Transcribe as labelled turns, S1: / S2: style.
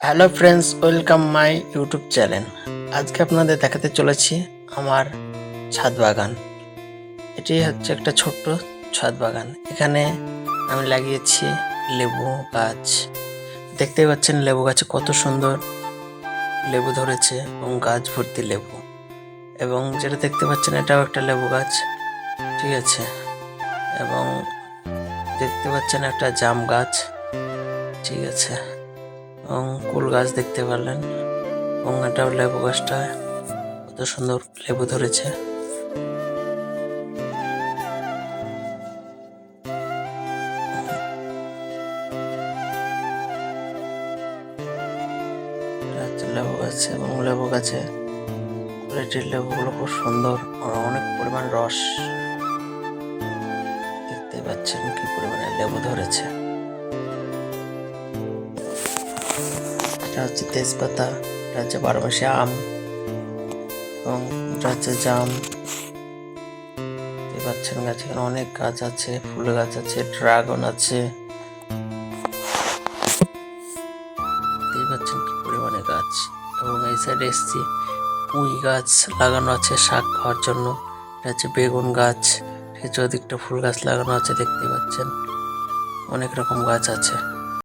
S1: Hello friends, welcome my YouTube channel. আজকে আপনাদের দেখাতে চলেছি আমার ছাদ বাগান। এটি হচ্ছে একটা ছোট্ট ছাদ বাগান। এখানে আমি লাগিয়েছি লেবু গাছ। দেখতেই পাচ্ছেন লেবু গাছে কত সুন্দর লেবু ধরেছে এবং গাছ ভর্তি লেবু। এবং যেটা দেখতে পাচ্ছেন এটাও একটা লেবু গাছ, ঠিক আছে। এবং দেখতে পাচ্ছেন একটা জাম গাছ, ঠিক আছে। এবং কুল গাছ দেখতে পারলেন। এবং এটাও লেবু গাছটা কত সুন্দর লেবু ধরেছে। লেবু গাছ এবং লেবু গাছে কোয়ালিটির লেবুগুলো খুব সুন্দর, অনেক পরিমাণ রস। দেখতে পাচ্ছেন কি পরিমাণে লেবু ধরেছে। এটা হচ্ছে তেজপাতা, এটা হচ্ছে বারোমাসি আম এবং এটা হচ্ছে জাম। দেখতে পাচ্ছেন গাছ, এখানে অনেক গাছ আছে, ফুল গাছ আছে, ড্রাগন আছে। দেখতে পাচ্ছেন কি পরিমাণে গাছ। এবং এই সাইডে এসছি পুঁই গাছ লাগানো আছে শাক খাওয়ার জন্য। এটা হচ্ছে বেগুন গাছ, ঠিক আছে। ওদিকটা ফুল গাছ লাগানো আছে, দেখতে পাচ্ছেন অনেক রকম গাছ আছে।